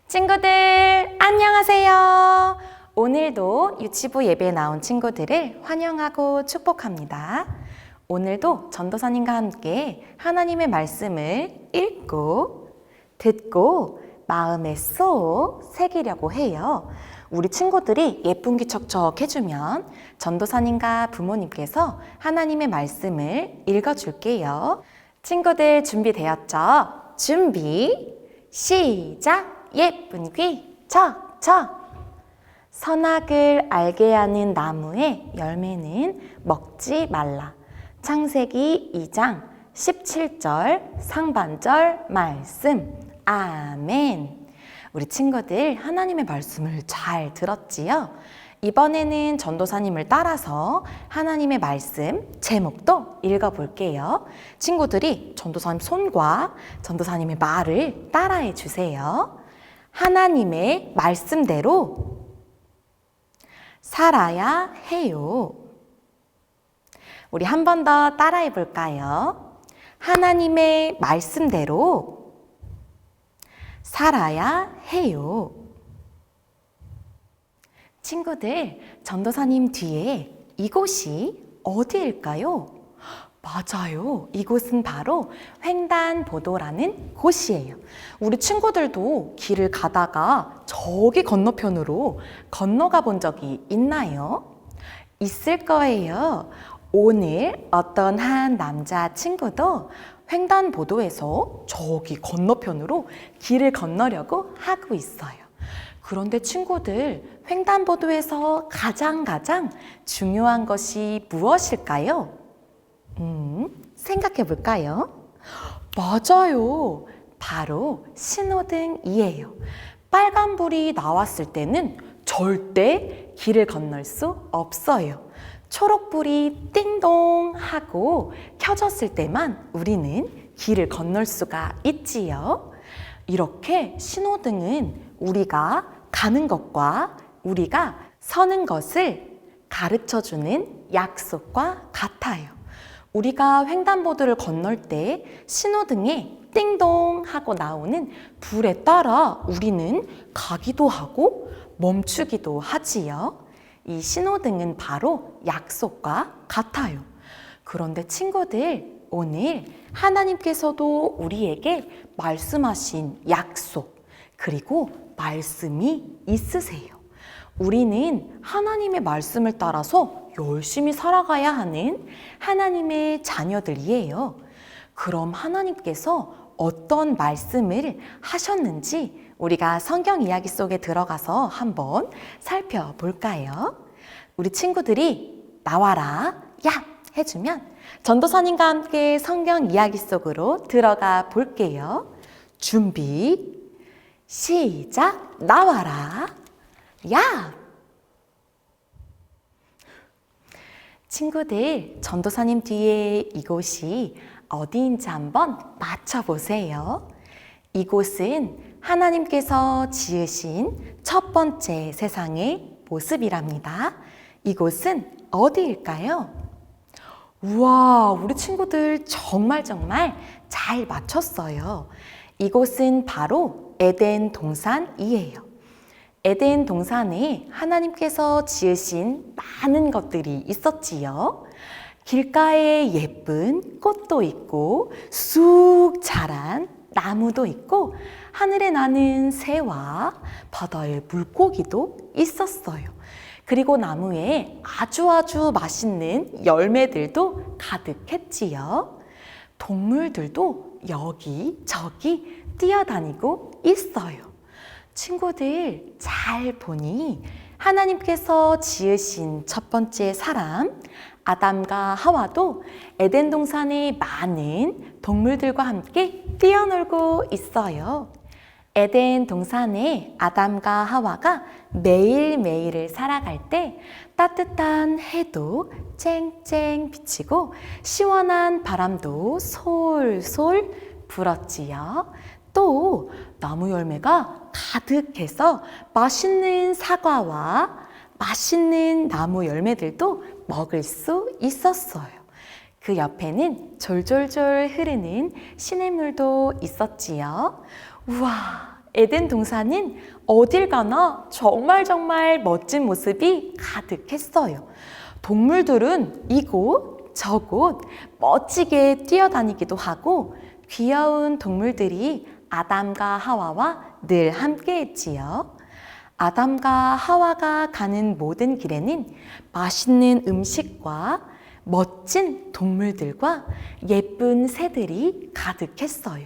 친구들 안녕하세요. 오늘도 유치부 예배에 나온 친구들을 환영하고 축복합니다. 오늘도 전도사님과 함께 하나님의 말씀을 읽고 듣고 마음에 쏙 새기려고 해요. 우리 친구들이 예쁜 귀 척척 해주면 전도사님과 부모님께서 하나님의 말씀을 읽어줄게요. 친구들 준비되었죠? 준비 시작! 예쁜 귀 척척. 선악을 알게 하는 나무의 열매는 먹지 말라. 창세기 2장 17절 상반절 말씀. 아멘. 우리 친구들 하나님의 말씀을 잘 들었지요? 이번에는 전도사님을 따라서 하나님의 말씀 제목도 읽어볼게요. 친구들이 전도사님 손과 전도사님의 말을 따라해 주세요. 하나님의 말씀대로 살아야 해요. 우리 한 번 더 따라해 볼까요? 하나님의 말씀대로 살아야 해요. 친구들, 전도사님 뒤에 이곳이 어디일까요? 맞아요. 이곳은 바로 횡단보도라는 곳이에요. 우리 친구들도 길을 가다가 저기 건너편으로 건너가 본 적이 있나요? 있을 거예요. 오늘 어떤 한 남자 친구도 횡단보도에서 저기 건너편으로 길을 건너려고 하고 있어요. 그런데 친구들, 횡단보도에서 가장 중요한 것이 무엇일까요? 생각해 볼까요? 맞아요. 바로 신호등이에요. 빨간불이 나왔을 때는 절대 길을 건널 수 없어요. 초록불이 띵동 하고 켜졌을 때만 우리는 길을 건널 수가 있지요. 이렇게 신호등은 우리가 가는 것과 우리가 서는 것을 가르쳐주는 약속과 같아요. 우리가 횡단보도를 건널 때 신호등에 띵동 하고 나오는 불에 따라 우리는 가기도 하고 멈추기도 하지요. 이 신호등은 바로 약속과 같아요. 그런데 친구들, 오늘 하나님께서도 우리에게 말씀하신 약속, 그리고 말씀이 있으세요. 우리는 하나님의 말씀을 따라서 열심히 살아가야 하는 하나님의 자녀들이에요. 그럼 하나님께서 어떤 말씀을 하셨는지 우리가 성경 이야기 속에 들어가서 한번 살펴볼까요? 우리 친구들이 나와라, 야! 해주면 전도사님과 함께 성경 이야기 속으로 들어가 볼게요. 준비, 시작! 나와라, 야! 친구들, 전도사님 뒤에 이곳이 어디인지 한번 맞춰보세요. 이곳은 하나님께서 지으신 첫 번째 세상의 모습이랍니다. 이곳은 어디일까요? 우와, 우리 친구들 정말 잘 맞췄어요. 이곳은 바로 에덴 동산이에요. 에덴 동산에 하나님께서 지으신 많은 것들이 있었지요. 길가에 예쁜 꽃도 있고 쑥 자란 나무도 있고 하늘에 나는 새와 바다에 물고기도 있었어요. 그리고 나무에 아주 맛있는 열매들도 가득했지요. 동물들도 여기저기 뛰어다니고 있어요. 친구들, 잘 보니 하나님께서 지으신 첫 번째 사람 아담과 하와도 에덴 동산의 많은 동물들과 함께 뛰어놀고 있어요. 에덴 동산에 아담과 하와가 매일매일을 살아갈 때 따뜻한 해도 쨍쨍 비치고 시원한 바람도 솔솔 불었지요. 또 나무 열매가 가득해서 맛있는 사과와 맛있는 나무 열매들도 먹을 수 있었어요. 그 옆에는 졸졸졸 흐르는 시냇물도 있었지요. 우와, 에덴 동산은 어딜 가나 정말 멋진 모습이 가득했어요. 동물들은 이곳 저곳 멋지게 뛰어다니기도 하고 귀여운 동물들이 아담과 하와와 늘 함께 했지요. 아담과 하와가 가는 모든 길에는 맛있는 음식과 멋진 동물들과 예쁜 새들이 가득했어요.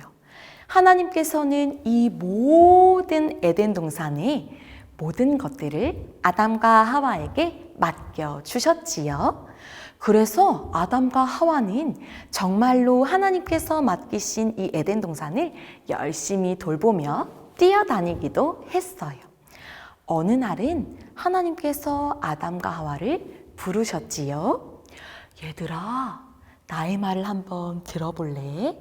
하나님께서는 이 모든 에덴 동산의 모든 것들을 아담과 하와에게 맡겨주셨지요. 그래서 아담과 하와는 정말로 하나님께서 맡기신 이 에덴 동산을 열심히 돌보며 뛰어다니기도 했어요. 어느 날은 하나님께서 아담과 하와를 부르셨지요. 얘들아, 나의 말을 한번 들어볼래?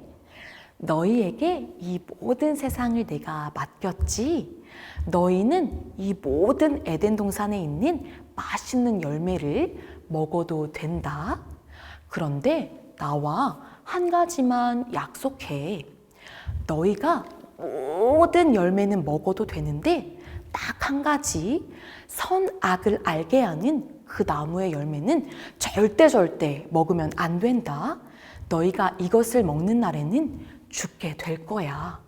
너희에게 이 모든 세상을 내가 맡겼지. 너희는 이 모든 에덴 동산에 있는 맛있는 열매를 먹어도 된다. 그런데 나와 한 가지만 약속해. 너희가 모든 열매는 먹어도 되는데 딱 한 가지, 선악을 알게 하는 그 나무의 열매는 절대 먹으면 안 된다. 너희가 이것을 먹는 날에는 죽게 될 거야.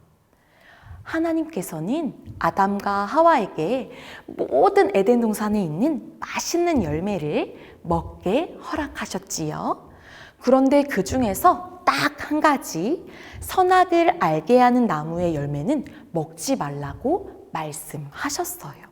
하나님께서는 아담과 하와에게 모든 에덴 동산에 있는 맛있는 열매를 먹게 허락하셨지요. 그런데 그 중에서 딱 한 가지, 선악을 알게 하는 나무의 열매는 먹지 말라고 말씀하셨어요.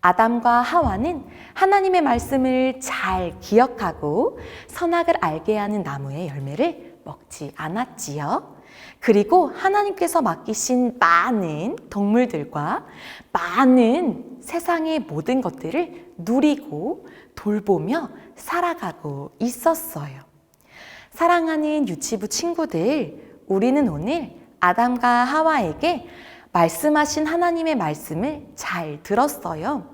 아담과 하와는 하나님의 말씀을 잘 기억하고 선악을 알게 하는 나무의 열매를 먹지 않았지요. 그리고 하나님께서 맡기신 많은 동물들과 많은 세상의 모든 것들을 누리고 돌보며 살아가고 있었어요. 사랑하는 유치부 친구들, 우리는 오늘 아담과 하와에게 말씀하신 하나님의 말씀을 잘 들었어요.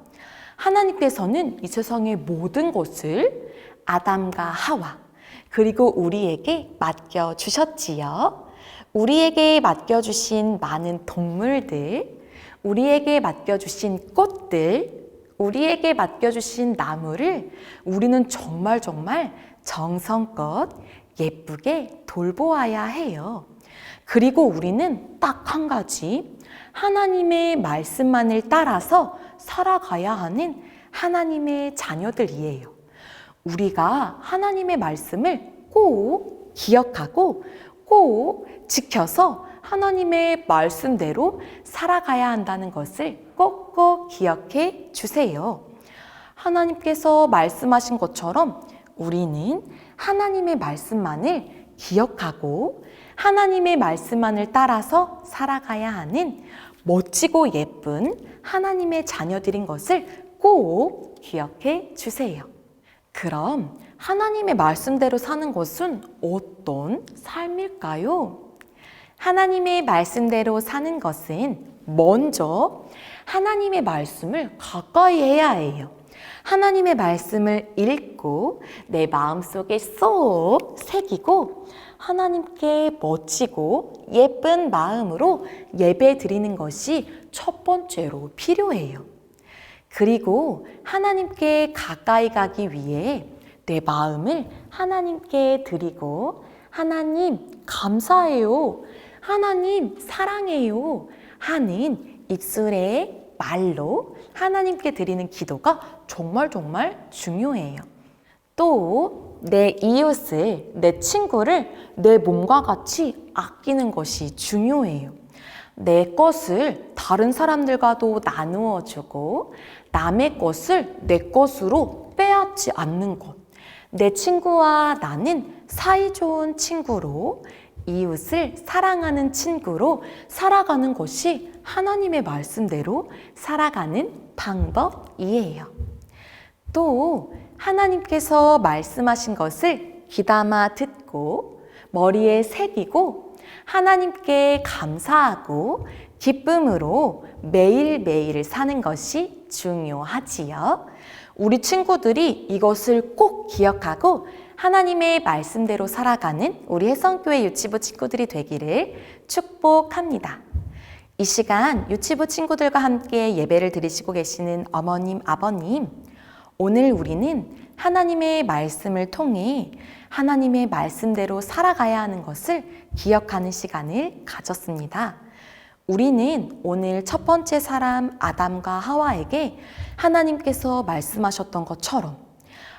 하나님께서는 이 세상의 모든 것을 아담과 하와, 그리고 우리에게 맡겨주셨지요. 우리에게 맡겨주신 많은 동물들, 우리에게 맡겨주신 꽃들, 우리에게 맡겨주신 나무를 우리는 정말 정성껏 예쁘게 돌보아야 해요. 그리고 우리는 딱 한 가지, 하나님의 말씀만을 따라서 살아가야 하는 하나님의 자녀들이에요. 우리가 하나님의 말씀을 꼭 기억하고 꼭 지켜서 하나님의 말씀대로 살아가야 한다는 것을 꼭꼭 기억해 주세요. 하나님께서 말씀하신 것처럼 우리는 하나님의 말씀만을 기억하고 하나님의 말씀만을 따라서 살아가야 하는 멋지고 예쁜 하나님의 자녀들인 것을 꼭 기억해 주세요. 그럼 하나님의 말씀대로 사는 것은 어떤 삶일까요? 하나님의 말씀대로 사는 것은 먼저 하나님의 말씀을 가까이 해야 해요. 하나님의 말씀을 읽고 내 마음속에 쏙 새기고 하나님께 멋지고 예쁜 마음으로 예배 드리는 것이 첫 번째로 필요해요. 그리고 하나님께 가까이 가기 위해 내 마음을 하나님께 드리고 하나님 감사해요, 하나님 사랑해요 하는 입술의 말로 하나님께 드리는 기도가 정말 중요해요. 또 내 이웃을, 내 친구를 내 몸과 같이 아끼는 것이 중요해요. 내 것을 다른 사람들과도 나누어 주고 남의 것을 내 것으로 빼앗지 않는 것. 내 친구와 나는 사이좋은 친구로, 이웃을 사랑하는 친구로 살아가는 것이 하나님의 말씀대로 살아가는 방법이에요. 또 하나님께서 말씀하신 것을 귀담아 듣고 머리에 새기고 하나님께 감사하고 기쁨으로 매일매일 사는 것이 중요하지요. 우리 친구들이 이것을 꼭 기억하고 하나님의 말씀대로 살아가는 우리 혜성교회 유치부 친구들이 되기를 축복합니다. 이 시간 유치부 친구들과 함께 예배를 드리시고 계시는 어머님, 아버님, 오늘 우리는 하나님의 말씀을 통해 하나님의 말씀대로 살아가야 하는 것을 기억하는 시간을 가졌습니다. 우리는 오늘 첫 번째 사람 아담과 하와에게 하나님께서 말씀하셨던 것처럼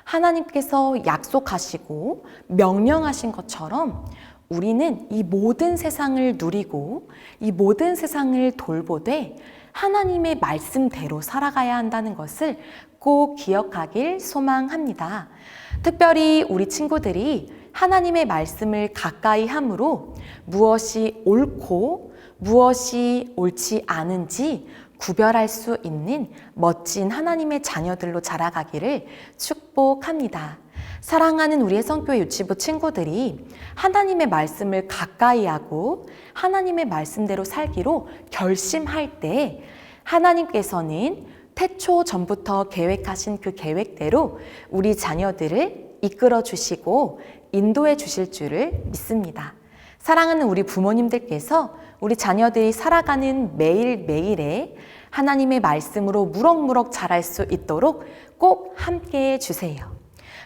하나님께서 약속하시고 명령하신 것처럼 우리는 이 모든 세상을 누리고 이 모든 세상을 돌보되 하나님의 말씀대로 살아가야 한다는 것을 꼭 기억하길 소망합니다. 특별히 우리 친구들이 하나님의 말씀을 가까이 함으로 무엇이 옳고 무엇이 옳지 않은지 구별할 수 있는 멋진 하나님의 자녀들로 자라가기를 축복합니다. 사랑하는 우리 혜성교회 유치부 친구들이 하나님의 말씀을 가까이 하고 하나님의 말씀대로 살기로 결심할 때 하나님께서는 태초 전부터 계획하신 그 계획대로 우리 자녀들을 이끌어 주시고 인도해 주실 줄을 믿습니다. 사랑하는 우리 부모님들께서 우리 자녀들이 살아가는 매일매일에 하나님의 말씀으로 무럭무럭 자랄 수 있도록 꼭 함께해 주세요.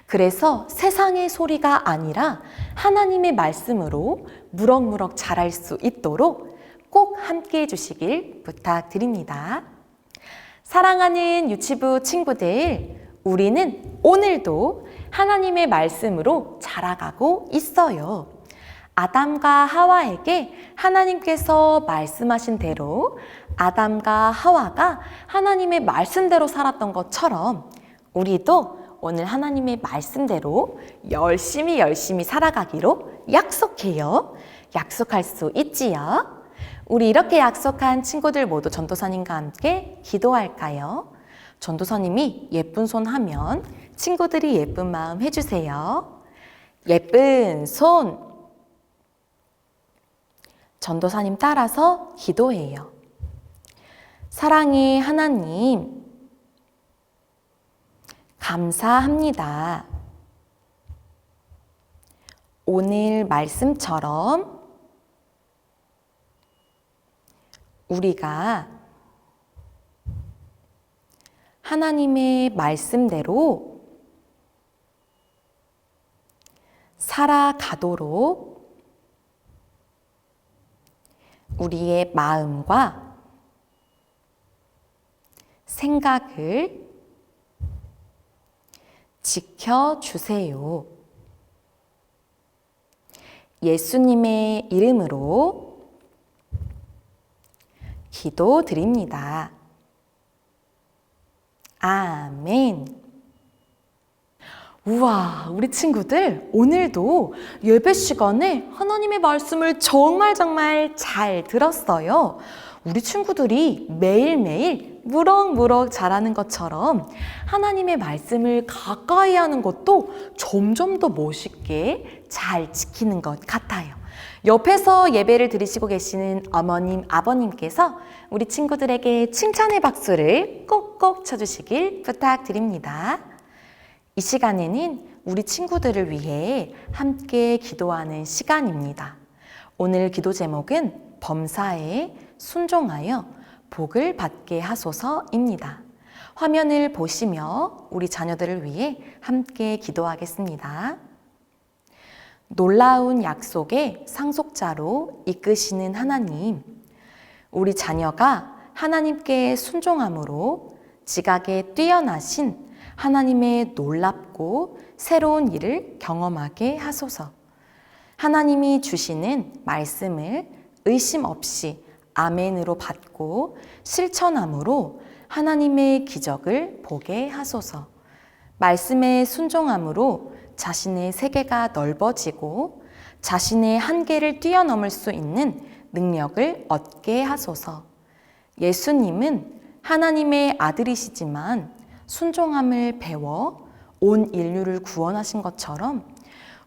그래서 세상의 소리가 아니라 하나님의 말씀으로 무럭무럭 자랄 수 있도록 꼭 함께해 주시길 부탁드립니다. 사랑하는 유치부 친구들, 우리는 오늘도 하나님의 말씀으로 자라가고 있어요. 아담과 하와에게 하나님께서 말씀하신 대로 아담과 하와가 하나님의 말씀대로 살았던 것처럼 우리도 오늘 하나님의 말씀대로 열심히 살아가기로 약속해요. 약속할 수 있지요? 우리 이렇게 약속한 친구들 모두 전도사님과 함께 기도할까요? 전도사님이 예쁜 손 하면 친구들이 예쁜 마음 해주세요. 예쁜 손. 전도사님 따라서 기도해요. 사랑의 하나님, 감사합니다. 오늘 말씀처럼 우리가 하나님의 말씀대로 살아가도록 우리의 마음과 생각을 지켜주세요. 예수님의 이름으로 기도드립니다. 아멘. 우와, 우리 친구들 오늘도 예배 시간에 하나님의 말씀을 정말 잘 들었어요. 우리 친구들이 매일매일 무럭무럭 자라는 것처럼 하나님의 말씀을 가까이 하는 것도 점점 더 멋있게 잘 지키는 것 같아요. 옆에서 예배를 드리시고 계시는 어머님, 아버님께서 우리 친구들에게 칭찬의 박수를 꼭꼭 쳐주시길 부탁드립니다. 이 시간에는 우리 친구들을 위해 함께 기도하는 시간입니다. 오늘 기도 제목은 범사에 순종하여 복을 받게 하소서입니다. 화면을 보시며 우리 자녀들을 위해 함께 기도하겠습니다. 놀라운 약속의 상속자로 이끄시는 하나님, 우리 자녀가 하나님께 순종함으로 지각에 뛰어나신 하나님의 놀랍고 새로운 일을 경험하게 하소서. 하나님이 주시는 말씀을 의심 없이 아멘으로 받고 실천함으로 하나님의 기적을 보게 하소서. 말씀에 순종함으로 자신의 세계가 넓어지고 자신의 한계를 뛰어넘을 수 있는 능력을 얻게 하소서. 예수님은 하나님의 아들이시지만 순종함을 배워 온 인류를 구원하신 것처럼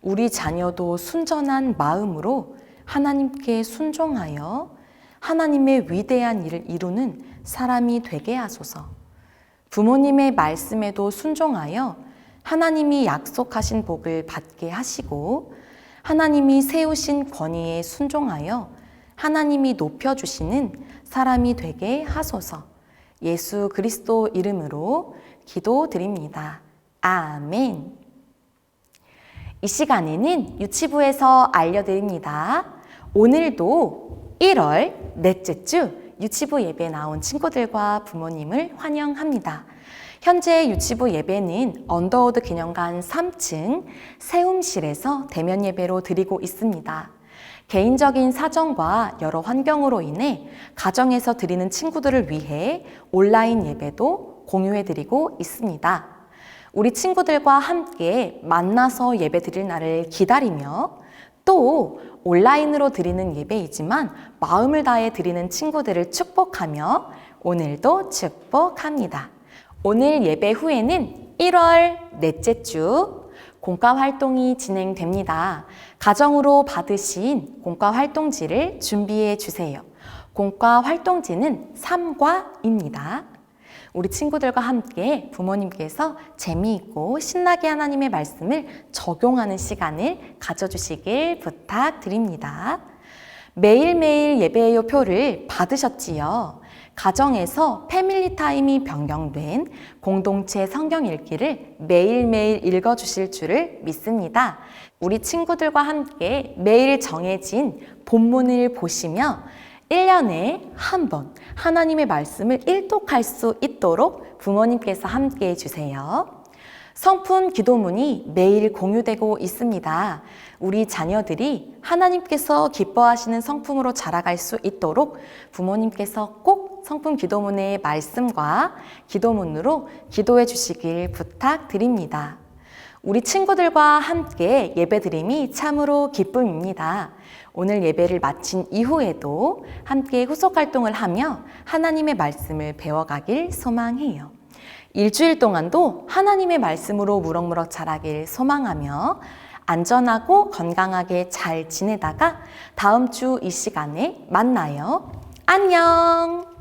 우리 자녀도 순전한 마음으로 하나님께 순종하여 하나님의 위대한 일을 이루는 사람이 되게 하소서. 부모님의 말씀에도 순종하여 하나님이 약속하신 복을 받게 하시고 하나님이 세우신 권위에 순종하여 하나님이 높여주시는 사람이 되게 하소서. 예수 그리스도 이름으로 기도드립니다. 아멘. 이 시간에는 유치부에서 알려드립니다. 오늘도 1월 넷째 주 유치부 예배에 나온 친구들과 부모님을 환영합니다. 현재 유치부 예배는 언더우드 기념관 3층 세움실에서 대면 예배로 드리고 있습니다. 개인적인 사정과 여러 환경으로 인해 가정에서 드리는 친구들을 위해 온라인 예배도 공유해드리고 있습니다. 우리 친구들과 함께 만나서 예배 드릴 날을 기다리며 또 온라인으로 드리는 예배이지만 마음을 다해 드리는 친구들을 축복하며 오늘도 축복합니다. 오늘 예배 후에는 1월 넷째 주 공과 활동이 진행됩니다. 가정으로 받으신 공과 활동지를 준비해 주세요. 공과 활동지는 3과입니다. 우리 친구들과 함께 부모님께서 재미있고 신나게 하나님의 말씀을 적용하는 시간을 가져주시길 부탁드립니다. 매일매일 예배의 표를 받으셨지요? 가정에서 패밀리 타임이 변경된 공동체 성경 읽기를 매일매일 읽어주실 줄을 믿습니다. 우리 친구들과 함께 매일 정해진 본문을 보시며 1년에 한 번 하나님의 말씀을 일독할 수 있도록 부모님께서 함께 해주세요. 성품 기도문이 매일 공유되고 있습니다. 우리 자녀들이 하나님께서 기뻐하시는 성품으로 자라갈 수 있도록 부모님께서 꼭 성품 기도문의 말씀과 기도문으로 기도해 주시길 부탁드립니다. 우리 친구들과 함께 예배드림이 참으로 기쁨입니다. 오늘 예배를 마친 이후에도 함께 후속 활동을 하며 하나님의 말씀을 배워가길 소망해요. 일주일 동안도 하나님의 말씀으로 무럭무럭 자라길 소망하며 안전하고 건강하게 잘 지내다가 다음 주 이 시간에 만나요. 안녕!